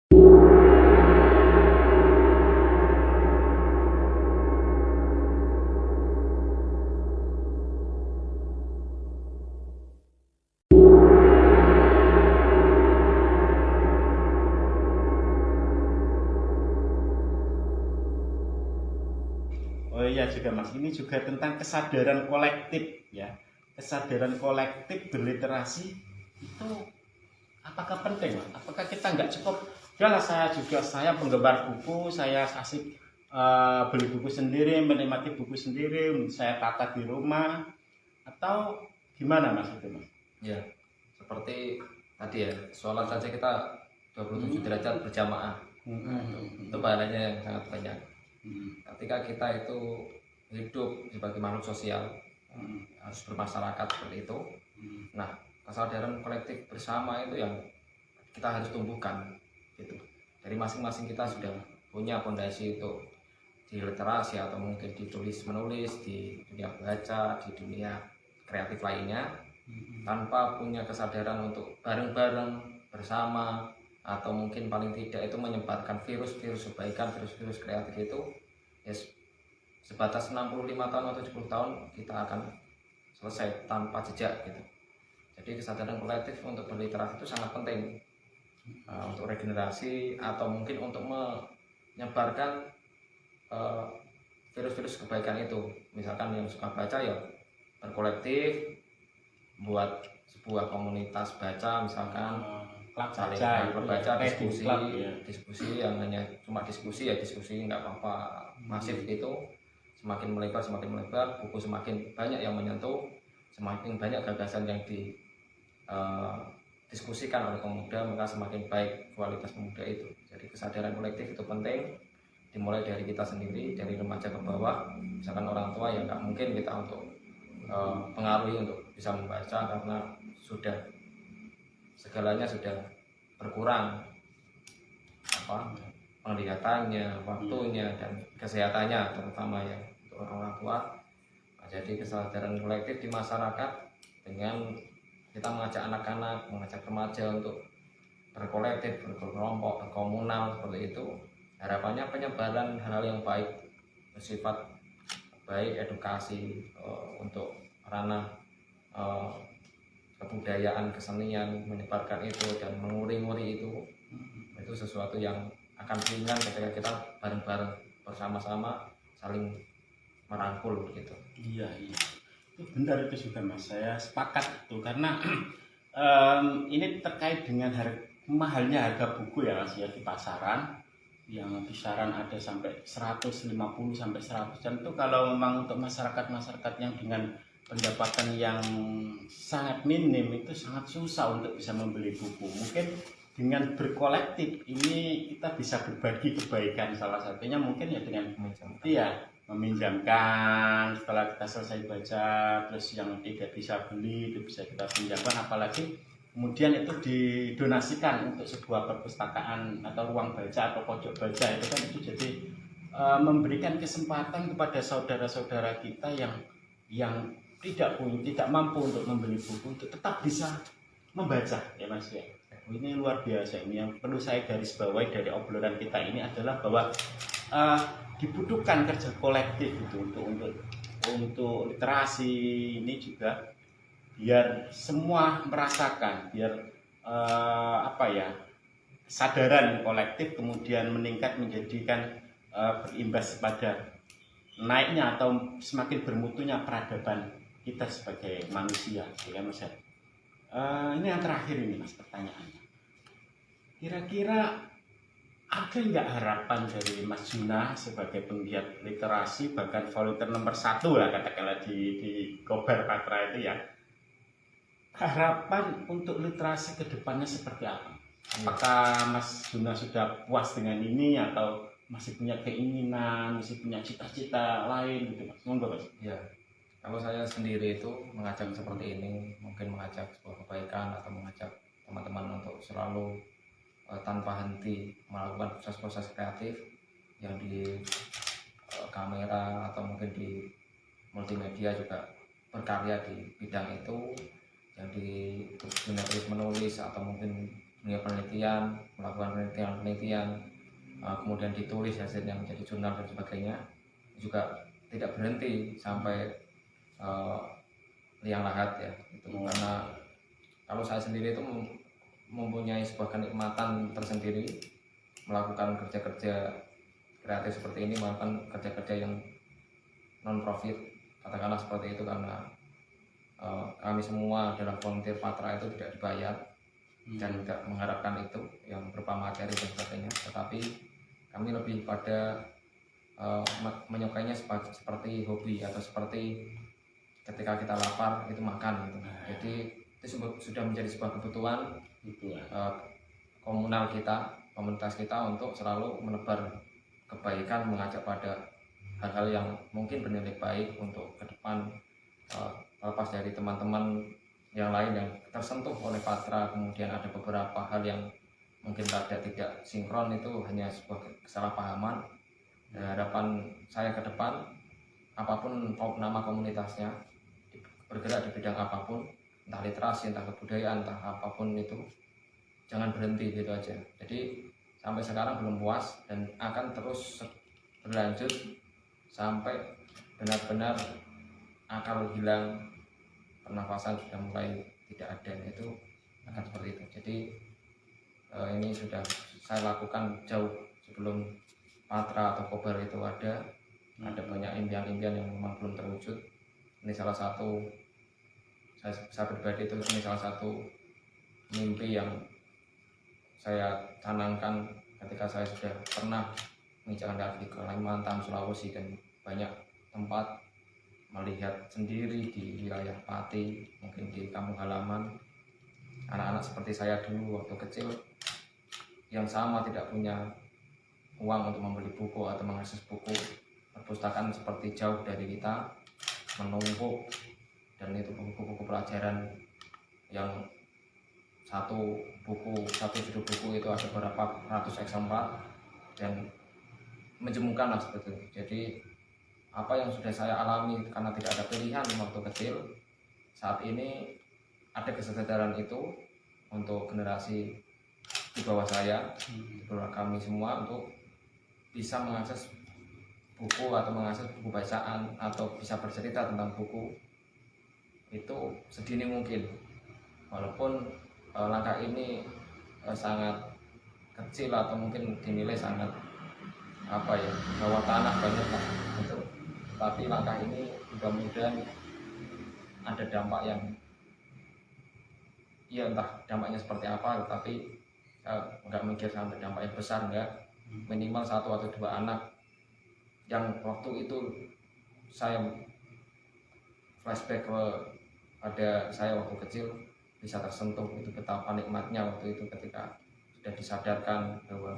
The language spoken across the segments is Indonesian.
Oh iya juga Mas, ini juga tentang kesadaran kolektif ya. Kesadaran kolektif berliterasi itu apakah penting Mas? Apakah kita nggak cukup, udahlah saya penggemar buku, saya asik beli buku sendiri, menikmati buku sendiri, saya tata di rumah, atau gimana Mas itu Mas? Ya, seperti tadi ya, sholat saja kita 27 derajat berjamaah. Itu pahalanya yang sangat banyak. Ketika kita itu hidup sebagai makhluk sosial, harus bermasyarakat seperti itu. Nah, kesadaran kolektif bersama itu yang kita harus tumbuhkan gitu. Dari masing-masing kita sudah punya fondasi untuk di literasi atau mungkin ditulis menulis, di dunia baca, di dunia kreatif lainnya, tanpa punya kesadaran untuk bareng-bareng bersama, atau mungkin paling tidak itu menyebarkan virus-virus kebaikan, virus-virus kreatif itu ya sebatas 65 tahun atau 70 tahun kita akan selesai tanpa jejak gitu. Jadi kesadaran kolektif untuk berliterasi itu sangat penting untuk regenerasi atau mungkin untuk menyebarkan virus-virus kebaikan itu. Misalkan yang suka baca ya berkolektif, buat sebuah komunitas baca, misalkan saling berbaca, diskusi yang hanya cuma diskusi ya diskusi, nggak apa-apa masif itu. Semakin melebar, buku semakin banyak yang menyentuh, semakin banyak gagasan yang didiskusikan oleh pemuda, maka semakin baik kualitas pemuda itu. Jadi kesadaran kolektif itu penting, dimulai dari kita sendiri, dari remaja ke bawah. Misalkan orang tua ya nggak mungkin kita untuk pengaruhi untuk bisa membaca karena sudah segalanya sudah berkurang, penglihatannya, waktunya, dan kesehatannya terutama ya untuk orang tua. Nah, jadi kesadaran kolektif di masyarakat dengan kita mengajak anak-anak, mengajak remaja untuk berkolektif, berkelompok, berkomunal seperti itu. Harapannya penyebaran hal-hal yang baik, bersifat baik, edukasi untuk ranah kebudayaan, kesenian, menyebarkan itu dan menguri-nguri itu sesuatu yang akan ringan ketika kita bareng-bareng bersama-sama saling merangkul gitu. Iya, itu benar itu juga Mas, saya sepakat itu karena ini terkait dengan mahalnya harga buku ya Mas ya di pasaran, yang kisaran ada sampai 150 sampai 100, dan itu kalau memang untuk masyarakat yang dengan pendapatan yang sangat minim itu sangat susah untuk bisa membeli buku. Mungkin dengan berkolektif ini kita bisa berbagi kebaikan, salah satunya mungkin ya dengan meminjamkan setelah kita selesai baca, terus yang tidak bisa beli itu bisa kita pinjamkan, apalagi kemudian itu didonasikan untuk sebuah perpustakaan atau ruang baca atau pojok baca, itu kan itu jadi memberikan kesempatan kepada saudara-saudara kita yang tidak mampu untuk membeli buku untuk tetap bisa membaca ya Mas ya. Ini luar biasa, ini yang perlu saya garis bawahi dari obrolan kita ini adalah bahwa dibutuhkan kerja kolektif itu untuk literasi ini juga, biar semua merasakan, biar kesadaran kolektif kemudian meningkat menjadikan berimbas pada naiknya atau semakin bermutunya peradaban kita sebagai manusia ya Mas. Ini yang terakhir ini Mas, pertanyaannya, kira-kira ada nggak harapan dari Mas Juna sebagai penggiat literasi, bahkan volunteer nomor 1 lah katakanlah di Kobar Patra itu ya, harapan untuk literasi ke depannya seperti apa? Apakah Mas Juna sudah puas dengan ini atau masih punya keinginan, masih punya cita-cita lain gitu Mas? Monggo Mas. Ya, kalau saya sendiri itu mengajak seperti ini, mungkin mengajak sebuah kebaikan atau mengajak teman-teman untuk selalu tanpa henti melakukan proses-proses kreatif yang di kamera atau mungkin di multimedia juga berkarya di bidang itu, yang di dunia tulis menulis atau mungkin dunia penelitian, melakukan penelitian, kemudian ditulis hasilnya menjadi jurnal dan sebagainya, juga tidak berhenti sampai liang lahat ya. Itu karena kalau saya sendiri itu mempunyai sebuah kenikmatan tersendiri melakukan kerja-kerja kreatif seperti ini, melakukan kerja-kerja yang non profit, katakanlah seperti itu, karena kami semua adalah volunteer Patra itu tidak dibayar dan tidak mengharapkan itu yang berupa materi dan sebagainya, tetapi kami lebih pada menyukainya seperti hobi atau seperti ketika kita lapar itu makan gitu. Jadi itu sudah menjadi sebuah kebutuhan komunal kita, komunitas kita untuk selalu menebar kebaikan, mengajak pada hal-hal yang mungkin bernilai baik untuk ke depan, lepas dari teman-teman yang lain yang tersentuh oleh Patra. Kemudian ada beberapa hal yang mungkin tidak sinkron, itu hanya sebuah kesalahpahaman. Harapan saya ke depan, apapun nama komunitasnya, bergerak di bidang apapun, entah literasi, entah kebudayaan, entah apapun itu, jangan berhenti gitu aja. Jadi sampai sekarang belum puas dan akan terus berlanjut sampai benar-benar akal hilang, pernafasan sudah mulai tidak ada, itu akan seperti itu. Jadi ini sudah saya lakukan jauh sebelum Patra atau Kobar itu ada banyak impian-impian yang memang belum terwujud. Ini salah satu, saya pribadi itu, ini salah satu mimpi yang saya canangkan ketika saya sudah pernah menginjakan kaki di Kalimantan, Sulawesi, dan banyak tempat, melihat sendiri di wilayah Pati, mungkin di kampung halaman, anak-anak seperti saya dulu waktu kecil yang sama tidak punya uang untuk membeli buku atau mengakses buku. Perpustakaan seperti jauh dari kita, menumpuk, dan itu buku-buku pelajaran yang satu judul buku itu ada beberapa ratus eksemplar dan menjemukan lah seperti itu. Jadi apa yang sudah saya alami karena tidak ada pilihan waktu kecil, saat ini ada kesadaran itu untuk generasi di bawah saya, di bawah kami semua, untuk bisa mengakses buku atau mengakses buku bacaan atau bisa bercerita tentang buku itu sedini mungkin. Walaupun langkah ini sangat kecil atau mungkin dinilai sangat bawah tanah banyak lah gitu. Tapi langkah ini mudah-mudahan ada dampak yang entah dampaknya seperti apa, tetapi nggak mikir sampai dampak yang besar, enggak. Minimal 1 atau 2 anak yang waktu itu saya flashback ke pada saya waktu kecil bisa tersentuh, itu betapa nikmatnya waktu itu ketika sudah disadarkan bahwa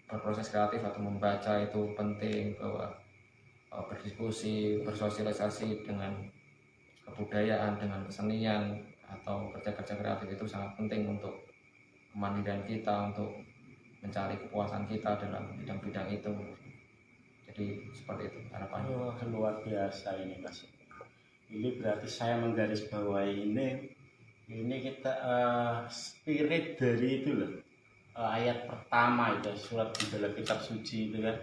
berproses kreatif atau membaca itu penting, bahwa berdiskusi, bersosialisasi dengan kebudayaan, dengan kesenian atau kerja-kerja kreatif itu sangat penting untuk kemandirian kita, untuk mencari kepuasan kita dalam bidang-bidang itu. Jadi seperti itu harapannya. Luar biasa ini Mas. Ini berarti saya menggarisbawahi ini kita spirit dari itu loh. Ayat pertama itu surat di dalam kitab suci itu kan,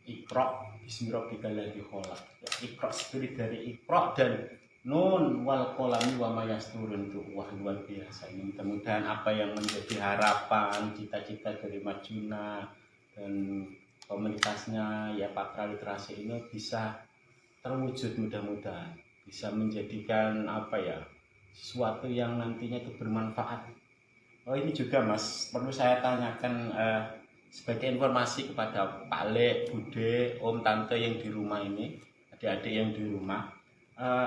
Iqra bismi rabbikal ladzi khalaq. Iqra, spirit dari Iqra dan Nun wal qalami wa ma yasturun, itu wah luar biasa ini. Mudah-mudahan apa yang menjadi harapan, cita-cita dari Majuna dan komunitasnya ya Patra Literasi ini bisa terwujud, mudah-mudahan bisa menjadikan sesuatu yang nantinya itu bermanfaat. Ini juga Mas, perlu saya tanyakan sebagai informasi kepada Pak Le, Bude, Om, Tante yang di rumah ini, adik-adik yang di rumah,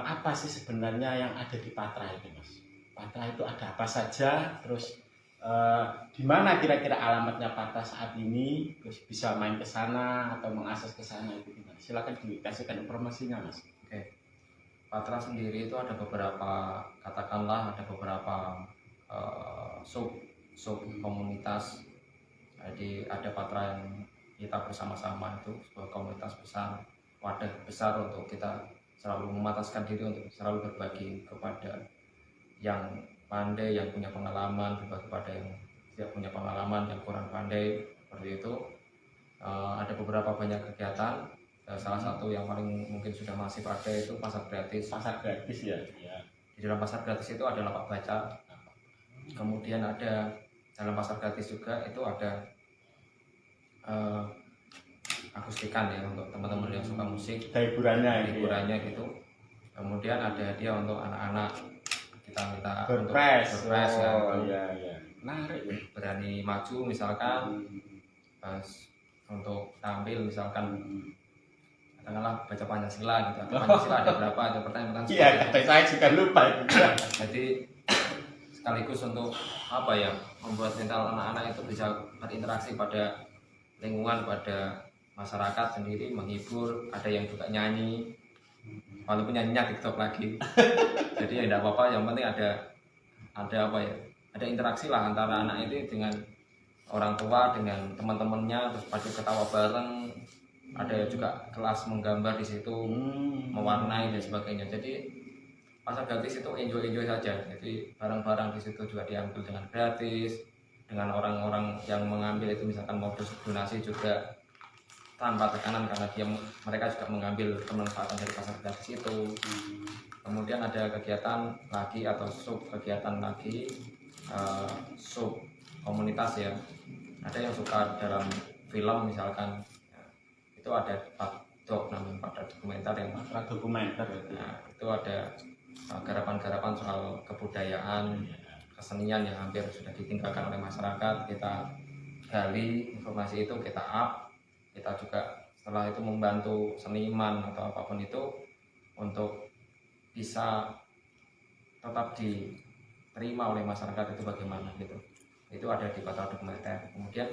apa sih sebenarnya yang ada di Patra itu Mas? Patra itu ada apa saja, terus di mana kira-kira alamatnya Patra saat ini, terus bisa main ke sana atau mengakses ke sana itu gimana? Silakan dikasihkan informasinya Mas. Oke. Patra sendiri itu ada beberapa, katakanlah ada beberapa sub komunitas. Jadi ada Patra yang kita bersama-sama, itu sebuah komunitas besar, wadah besar untuk kita selalu memataskan diri untuk selalu berbagi kepada yang pandai, yang punya pengalaman, berbagi kepada yang tidak punya pengalaman, yang kurang pandai, seperti itu. Ada beberapa banyak kegiatan. Salah satu yang paling mungkin sudah masif ada itu pasar gratis. Pasar gratis ya. Ya. Di dalam pasar gratis itu ada lapak baca. Kemudian ada dalam pasar gratis juga itu ada akustikan ya untuk teman-teman yang suka musik. Hiburannya gitu. Kemudian ada hadiah untuk anak-anak. Kita minta Berpres ya. Iya. Menarik. Berani maju misalkan. Untuk tampil misalkan katakanlah baca Pancasila gitu. Pancasila ada berapa? Ada pertanyaan. Iya, saya juga lupa itu. Jadi sekaligus untuk apa ya, membuat mental anak-anak itu bisa berinteraksi pada lingkungan, pada masyarakat sendiri, menghibur. Ada yang juga nyanyi, walaupun nyanyinya TikTok lagi. Jadi ya tidak apa-apa, yang penting ada apa ya, ada interaksi lah antara anak itu dengan orang tua, dengan teman-temannya, terus padu ketawa bareng. Ada juga kelas menggambar di situ, mewarnai dan sebagainya. Jadi pasar gratis itu enjoy saja. Jadi barang-barang di situ juga diambil dengan gratis, dengan orang-orang yang mengambil itu misalkan mau donasi juga tanpa tekanan, karena mereka juga mengambil kemanfaatan dari pasar gratis itu. Kemudian ada kegiatan lagi atau sub kegiatan lagi, sub komunitas ya. Ada yang suka dalam film misalkan, itu ada Padok namanya, pada dokumenter yang dokumenter itu ada garapan-garapan soal kebudayaan, kesenian yang hampir sudah ditinggalkan oleh masyarakat. Kita gali informasi itu, kita up, kita juga setelah itu membantu seniman atau apapun itu untuk bisa tetap diterima oleh masyarakat itu bagaimana gitu. Itu ada di portal dokumenter. Kemudian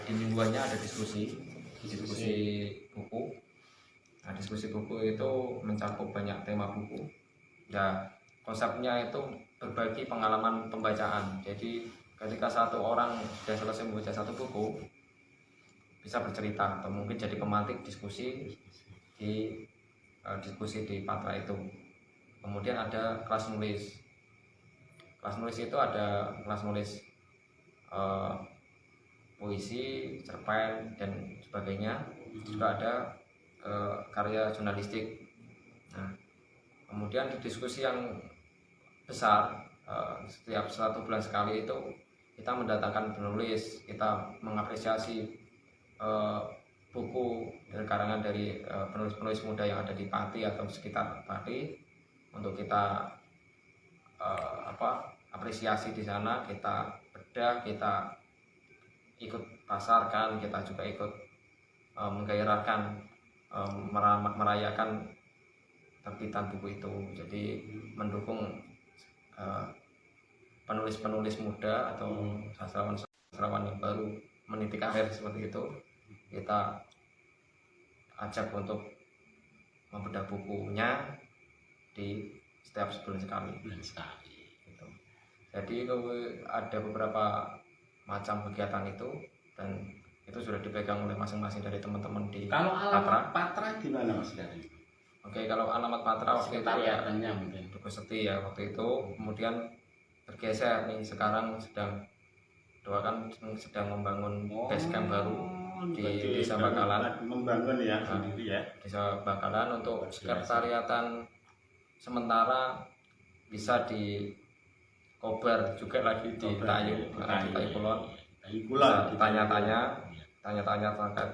di mingguannya ada diskusi buku. Nah, diskusi buku itu mencakup banyak tema buku. Ya, konsepnya itu berbagi pengalaman pembacaan. Jadi ketika satu orang sudah selesai membaca satu buku, bisa bercerita atau mungkin jadi pemantik diskusi di Patra itu. Kemudian ada kelas nulis. Kelas nulis itu ada kelas nulis puisi, cerpen dan sebagainya. Juga ada karya jurnalistik. Nah, kemudian di diskusi yang besar, setiap 1 bulan sekali itu kita mendatangkan penulis, kita mengapresiasi buku dari karangan dari penulis-penulis muda yang ada di Pati atau sekitar Pati, untuk kita apresiasi di sana. Kita bedah, kita ikut pasarkan, kita juga ikut menggairahkan, merayakan terbitan buku itu. Jadi mendukung penulis-penulis muda atau sastrawan yang baru meniti karir seperti itu. Kita ajak untuk membedah bukunya di setiap sebulan sekali. Gitu. Jadi itu ada beberapa macam kegiatan itu, dan itu sudah dipegang oleh masing-masing dari teman-teman di Kalau alamat Patra. Patra di mana Mas Dari? Oke, kalau alamat Patra waktu itu ya mungkin Dukuh Seti ya waktu itu. Kemudian bergeser nih, sekarang sedang membangun base camp baru di Desa Bakalan. Membangun ya sendiri ya. Desa Bakalan untuk sekretariatan sementara bisa di Kobar juga lagi di Tayu Kulon. Tanya-tanya terkait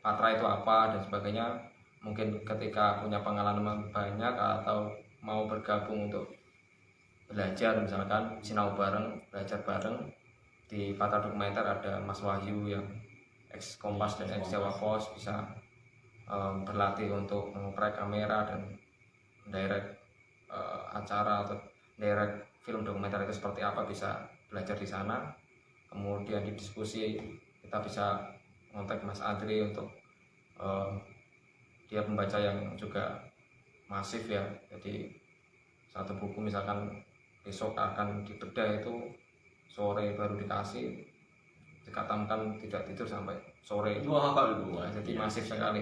Patra itu apa dan sebagainya. Mungkin ketika punya pengalaman banyak atau mau bergabung untuk belajar, misalkan sinau bareng, belajar bareng. Di Patra Dokumenter ada Mas Wahyu yang ex Kompas dan ex Jawa Pos, bisa berlatih untuk mengoprek kamera dan direct acara atau direct film dokumenter itu seperti apa, bisa belajar di sana. Kemudian di diskusi kita bisa kontak Mas Adri untuk dia pembaca yang juga masif ya. Jadi satu buku misalkan besok akan dibedah itu sore baru dikasih, dikatamkan tidak tidur sampai sore. Jadi masif sekali.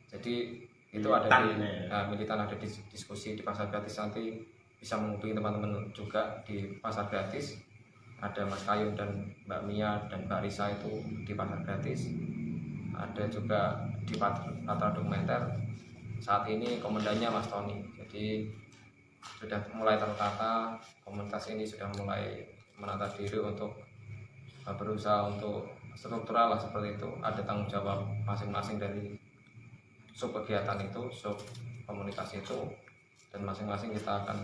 Jadi itu ada di militan, ada di diskusi di pasar gratis nanti. bisa menghubungi teman-teman juga di Pasar Gratis. Ada Mas Kayun dan Mbak Mia dan Mbak Risa itu di Pasar Gratis. Ada juga di Patra Dokumenter. Saat ini komandannya Mas Tony. Jadi sudah mulai tertata, komunitas ini sudah mulai menata diri untuk berusaha untuk struktural lah seperti itu. Ada tanggung jawab masing-masing dari sub kegiatan itu, sub komunitas itu, dan masing-masing kita akan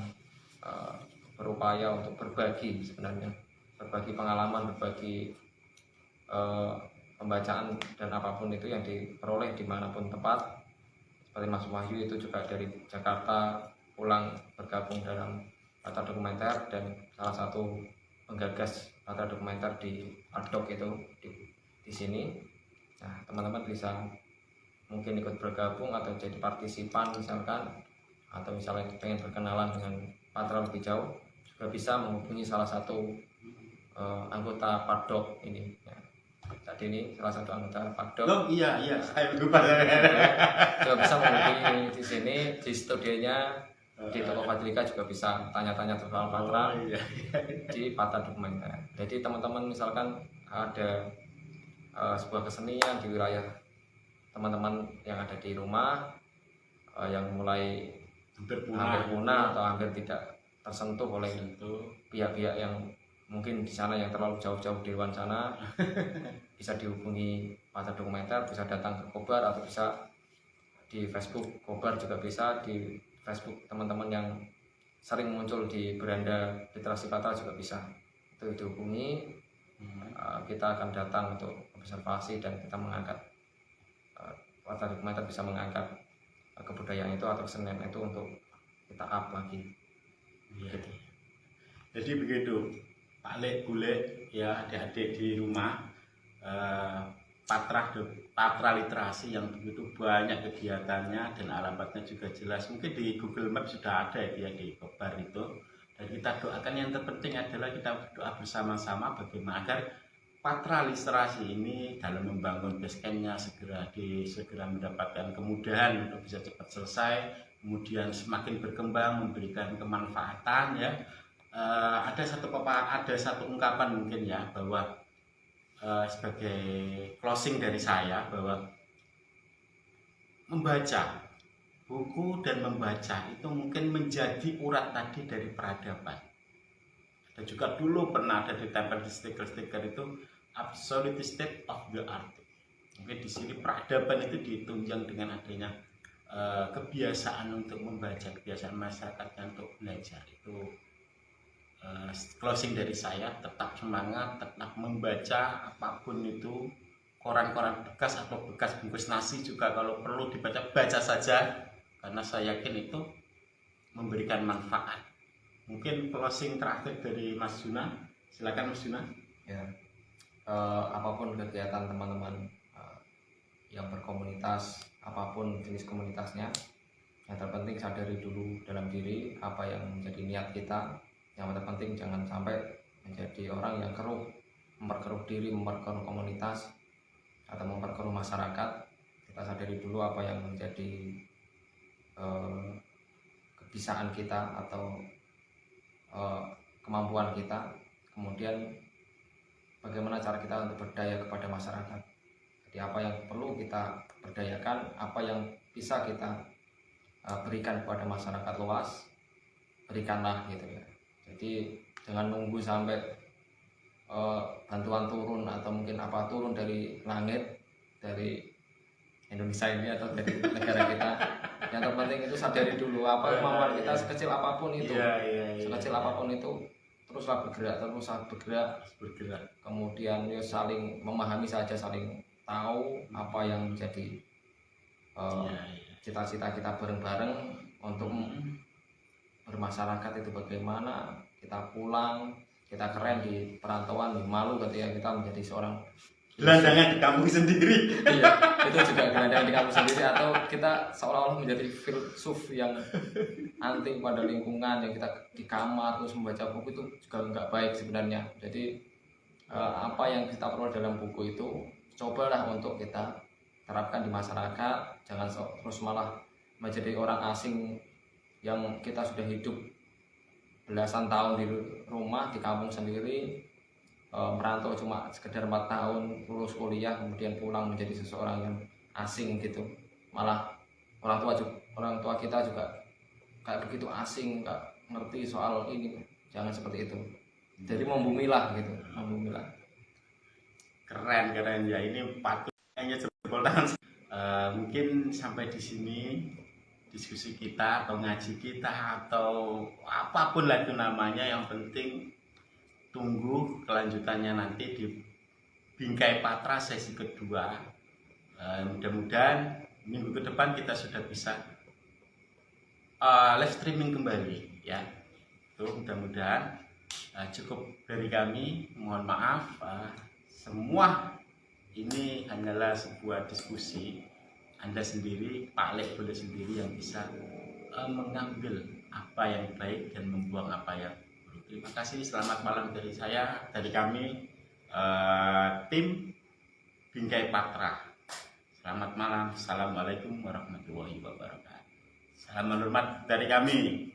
berupaya untuk berbagi, sebenarnya berbagi pengalaman, berbagi pembacaan dan apapun itu yang diperoleh dimanapun tempat. Seperti Mas Wahyu itu juga dari Jakarta pulang bergabung dalam Patra Dokumenter dan salah satu penggagas Patra Dokumenter di Ardok itu di sini. Nah, teman-teman bisa mungkin ikut bergabung atau jadi partisipan misalkan, atau misalnya pengen berkenalan dengan Patra lebih jauh, juga bisa menghubungi salah satu anggota Pardok ini. Ya. Tadi ini salah satu anggota Pardok. Oh iya, saya lupa. Juga bisa menghubungi di sini di studionya di Toko Fadlika, juga bisa tanya-tanya soal Patra di Patra Dokumenter. Jadi teman-teman misalkan ada sebuah kesenian di wilayah teman-teman yang ada di rumah yang mulai hampir punah atau hampir tidak tersentuh oleh pihak-pihak yang mungkin di sana yang terlalu jauh-jauh di luar sana, bisa dihubungi Patra Dokumenter, bisa datang ke Kobar atau bisa di Facebook Kobar, juga bisa di Facebook teman-teman yang sering muncul di beranda literasi Patra juga bisa. Itu dihubungi, kita akan datang untuk observasi dan kita mengangkat Patra Dokumenter bisa mengangkat kebudayaan itu atau kesenian itu untuk kita up lagi. Gitu. Jadi begitu Pak Lek Gulek ya, adik-adik di rumah, Patra literasi yang begitu banyak kegiatannya dan alamatnya juga jelas. Mungkin di Google Maps sudah ada ya di Kobar itu. Dan kita doakan, yang terpenting adalah kita berdoa bersama-sama bagaimana agar Patra literasi ini dalam membangun basecampnya segera mendapatkan kemudahan untuk bisa cepat selesai, kemudian semakin berkembang, memberikan kemanfaatan ya. Ada satu ungkapan mungkin ya, bahwa sebagai closing dari saya, bahwa membaca buku dan membaca itu mungkin menjadi urat tadi dari peradaban. Dan juga dulu pernah ada ditempel di stiker-stiker itu absolute state of the art. Mungkin di sini peradaban itu ditunjang dengan adanya kebiasaan untuk membaca, kebiasaan masyarakat untuk belajar. Itu closing dari saya. Tetap semangat, tetap membaca apapun itu, koran-koran bekas atau bekas bungkus nasi juga kalau perlu dibaca, baca saja, karena saya yakin itu memberikan manfaat. Mungkin closing terakhir dari Mas Juna, silakan Mas Juna. Ya, apapun kegiatan teman-teman yang berkomunitas, apapun jenis komunitasnya, yang terpenting sadari dulu dalam diri apa yang menjadi niat kita. Yang terpenting jangan sampai menjadi orang yang keruh, memperkeruh diri, memperkeruh komunitas atau memperkeruh masyarakat. Kita sadari dulu apa yang menjadi kebisaan kita atau kemampuan kita, kemudian bagaimana cara kita untuk berdaya kepada masyarakat. Jadi apa yang perlu kita berdayakan, apa yang bisa kita berikan kepada masyarakat luas, berikanlah gitu ya. Jadi jangan nunggu sampai bantuan turun atau mungkin apa turun dari langit, dari Indonesia ini atau dari negara kita. Yang terpenting itu sadari dulu apa kemampuan kita, sekecil apapun itu, sekecil apapun itu, teruslah bergerak. Kemudian ya saling memahami saja, saling tahu apa yang menjadi cita-cita kita bareng-bareng untuk bermasyarakat itu bagaimana. Kita pulang, kita keren di perantauan, di malu ketika kita menjadi seorang gelandangan di kampung sendiri. Iya, itu juga gelandangan di kampung sendiri, atau kita seolah-olah menjadi filsuf yang anti pada lingkungan, yang kita di kamar terus membaca buku, itu juga nggak baik sebenarnya. Jadi apa yang kita perlu dalam buku itu cobalah untuk kita terapkan di masyarakat. Jangan terus malah menjadi orang asing yang kita sudah hidup belasan tahun di rumah di kampung sendiri, merantau cuma sekedar 4 tahun lulus kuliah kemudian pulang menjadi seseorang yang asing gitu, malah orang tua kita juga kayak begitu asing, nggak ngerti soal ini. Jangan seperti itu. Jadi membumilah gitu, membumilah. Keren ya, ini patut hanya jempol tangan. Mungkin sampai di sini diskusi kita atau ngaji kita atau apapun lah itu namanya, yang penting tunggu kelanjutannya nanti di Bingkai Patra sesi kedua. Mudah-mudahan minggu ke depan kita sudah bisa live streaming kembali ya. Tuh, mudah-mudahan cukup dari kami. Mohon maaf, semua ini hanyalah sebuah diskusi. Anda sendiri, Pak Lek boleh sendiri yang bisa mengambil apa yang baik dan membuang apa yang buruk. Terima kasih, selamat malam dari saya, dari kami, tim Bingkai Patra. Selamat malam, assalamualaikum warahmatullahi wabarakatuh. Salam hormat dari kami.